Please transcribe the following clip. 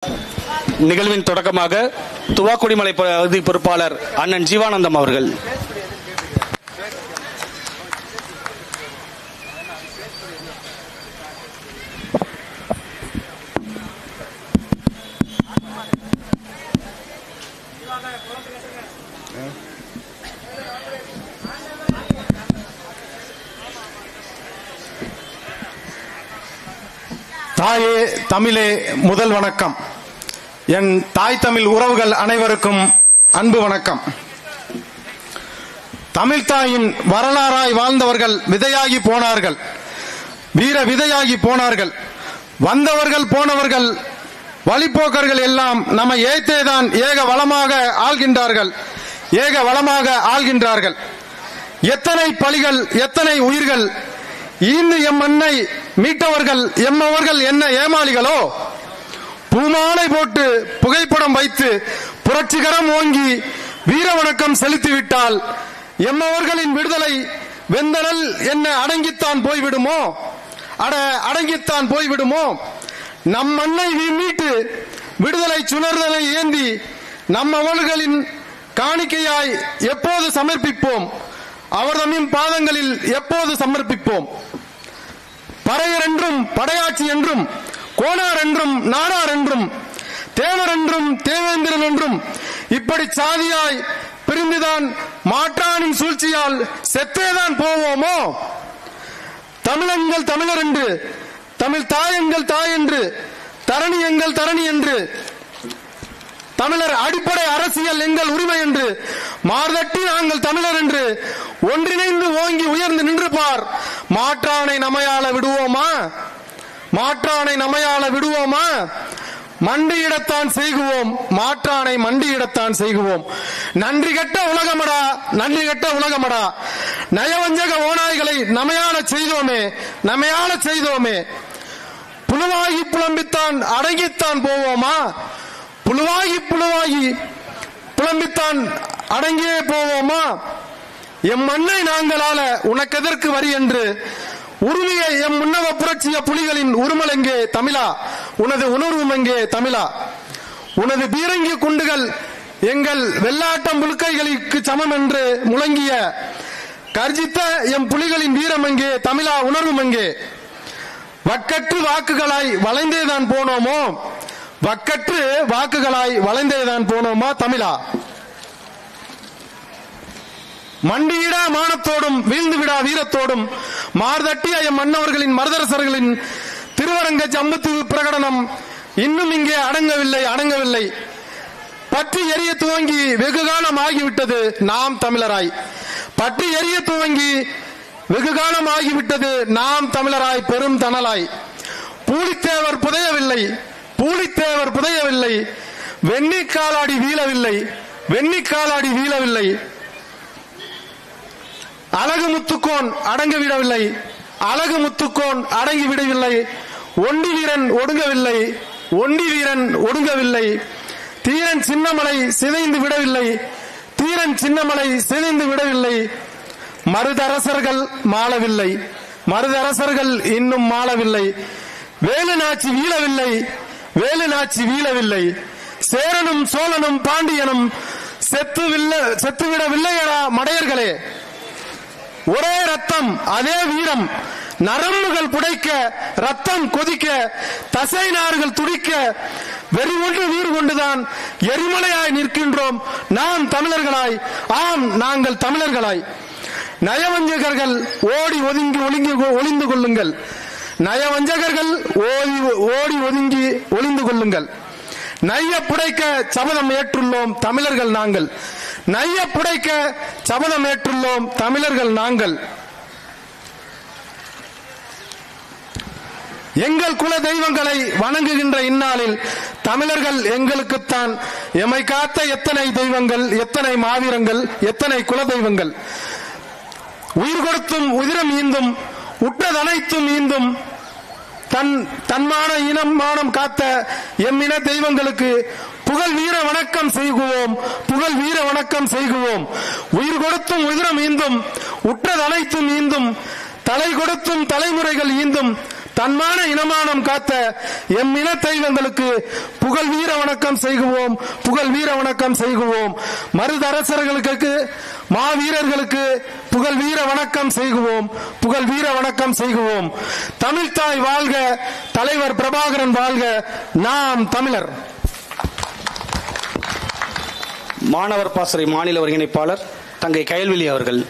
நிகழ்வின் தொடக்கமாக துவாக்குடிமலை பகுதி பொறுப்பாளர் அண்ணன் ஜீவானந்தம் அவர்கள். தாயே தமிழே முதல் வணக்கம். என் தாய் தமிழ் உறவுகள் அனைவருக்கும் அன்பு வணக்கம். தமிழ் தாயின் வரலாறாய் வாழ்ந்தவர்கள் விதையாகி போனார்கள், வீர விதையாகி போனார்கள். வந்தவர்கள் போனவர்கள் வழிபோக்கர்கள் எல்லாம் நம்மை ஏத்தேதான் ஏக வளமாக ஆள்கின்றார்கள், ஏக வளமாக ஆள்கின்றார்கள். எத்தனை பலிகள், எத்தனை உயிர்கள் ஈந்து எம் மண்ணை மீட்டவர்கள் எம்மவர்கள் என்ன ஏமாளிகளோ. பூமாலை போட்டு புகைப்படம் வைத்து புரட்சிகரம் ஓங்கி வீர வணக்கம் செலுத்திவிட்டால் எம்மவர்களின் விடுதலை வெந்தனல் என்ன அடங்கித்தான் போய்விடுமோ, அடங்கித்தான் போய்விடுமோ. நம் மண்ணை மீட்டு விடுதலை சுணர்தலை ஏந்தி நம்மவர்களின் காணிக்கையாய் எப்போது சமர்ப்பிப்போம், அவர்தமின் பாதங்களில் எப்போது சமர்ப்பிப்போம். பறையர் என்றும் படையாட்சி என்றும், கோனார் என்றும் நாடார் என்றும், தேவர் என்றும் தேவேந்திரன் என்றும் இப்படி சாதியாய் பிரிந்துதான் மாற்றானின் சூழ்ச்சியால் செத்தேதான் போவோமோ. தமிழங்கள் தமிழர் என்று, தமிழ் தாயங்கள் தாய் என்று, தரணி எங்கள் தரணி என்று, தமிழர் அடிப்படை அரசியல் எங்கள் உரிமை என்று மார்தட்டி நாங்கள் தமிழர் என்று ஒன்றிணைந்து ஓங்கி உயர்ந்து நின்று பார். மாற்றானை நமையாள விடுவோமா, மாற்றானை நமையாள விடுவோமா. மண்டியிடத்தான் செய்குவோம், மாற்றானை மண்டியிடத்தான் செய்குவோம். நன்றி கெட்ட உலகமடா, நன்றி கெட்ட உலகமடா. நயவஞ்சக ஓநாய்களை நமையாள செய்தோமே, நமையாள செய்தோமே. புழுவாகி புலம்பித்தான் அடங்கித்தான் போவோமா, புழுவாகி புலம்பித்தான் அடங்கியே போவோமா. எம் மண்ணை நாங்களால உனக்கு எதற்கு வரி என்று உரிமையை எம் முன்னவ புரட்சிய புலிகளின் உருமல் எங்கே தமிழா, உனது உணர்வும் எங்கே தமிழா. உனது பீரங்கி குண்டுகள் எங்கள் வெள்ளாட்டம் புழுக்கைகளுக்கு சமம் என்று முழங்கிய கர்ஜித்த எம் புலிகளின் வீரம் எங்கே தமிழா, உணர்வும் எங்கே. வக்கற்று வாக்குகளாய் வளைந்தேதான் போனோமோ, வக்கற்று வாக்குகளாய் வளைந்தேதான் போனோமா தமிழா. மண்டியிடா மானத்தோடும் வீழ்ந்துவிடா வீரத்தோடும் மார்தட்டிய எம் மன்னவர்களின் மருதரசர்களின் திருவரங்க ஜம்புத்து பிரகடனம் இன்னும் இங்கே அடங்கவில்லை, அடங்கவில்லை. பற்றி எரிய துவங்கி வெகுகாலம் ஆகிவிட்டது நாம் தமிழராய், பற்றி எரிய துவங்கி வெகுகாலம் ஆகிவிட்டது நாம் தமிழராய் பெரும் தணலாய். பூலித்தேவர் புதையவில்லை, பூலித்தேவர் புதையவில்லை, வெண்ணிக்காலாடி வீழவில்லை, வெண்ணிக்காலாடி வீழவில்லை. அழகு முத்துக்கோன் அடங்கிவிடவில்லை, அழகு முத்துக்கோன் அடங்கிவிடவில்லை. ஒண்டி வீரன் ஒடுங்கவில்லை, ஒண்டி வீரன் ஒடுங்கவில்லை. தீரன் சின்னமலை சிதைந்து விடவில்லை, தீரன் சின்னமலை சிதைந்து விடவில்லை. மருதரசர்கள் மாளவில்லை, மருதரசர்கள் இன்னும் மாளவில்லை. வேலு நாச்சி வீழவில்லை, வேலு நாச்சி வீழவில்லை. சேரனும் சோழனும் பாண்டியனும் செத்துவிடவில்லையடா மடையர்களே. ஒரே ரத்தம் அதே வீரம், நரம்புகள் புடைக்க ரத்தம் கொதிக்க தசை நார்கள் துடிக்க வெறி ஒன்று வீறு கொண்டுதான் எரிமலையாய் நிற்கின்றோம் நாம் தமிழர்களாய், ஆம் நாங்கள் தமிழர்களாய். நயவஞ்சகர்கள் ஓடி ஒதுங்கி ஒளிந்து கொள்ளுங்கள், நயவஞ்சகர்கள் ஓடி ஒதுங்கி ஒளிந்து கொள்ளுங்கள். நைய புடைக்க சபதம் ஏற்றுள்ளோம் தமிழர்கள் நாங்கள், நைய புடைக்க சபதம் ஏற்றுள்ளோம் தமிழர்கள் நாங்கள். எங்கள் குல தெய்வங்களை வணங்குகின்ற இந்நாளில் தமிழர்கள் எங்களுக்குத்தான் எமை காத்த எத்தனை தெய்வங்கள், எத்தனை மாவீரங்கள், எத்தனை குல தெய்வங்கள். உயிர் கொடுத்தும் உதிரம் ஈந்தும் உற்றதனைத்தும் ஈந்தும் தன்மான இனம் மானம் காத்த எம்மின தெய்வங்களுக்கு புகழ் வீர வணக்கம் செய்குவோம், புகழ் வீர வணக்கம் செய்குவோம். உயிர் கொடுத்தும் உதிரம் ஈந்தும் உற்றதனைத்தும் ஈந்தும் தலை கொடுத்தும் தலைமுறைகள் ஈந்தும் தன்மான இனமானம் காத்த எம் இன தெய்வங்களுக்கு புகழ் வீர வணக்கம் செய்குவோம், புகழ் வீர வணக்கம் செய்குவோம். மருதரசர்களுக்கு மாவீரர்களுக்கு புகழ் வீர வணக்கம் செய்குவோம், புகழ் வீர வணக்கம் செய்குவோம். தமிழ்தாய் வாழ்க, தலைவர் பிரபாகரன் வாழ்க, நாம் தமிழர். மாணவர் பாசறை மாநில ஒருங்கிணைப்பாளர் தங்கை கயல்விழி அவர்கள்.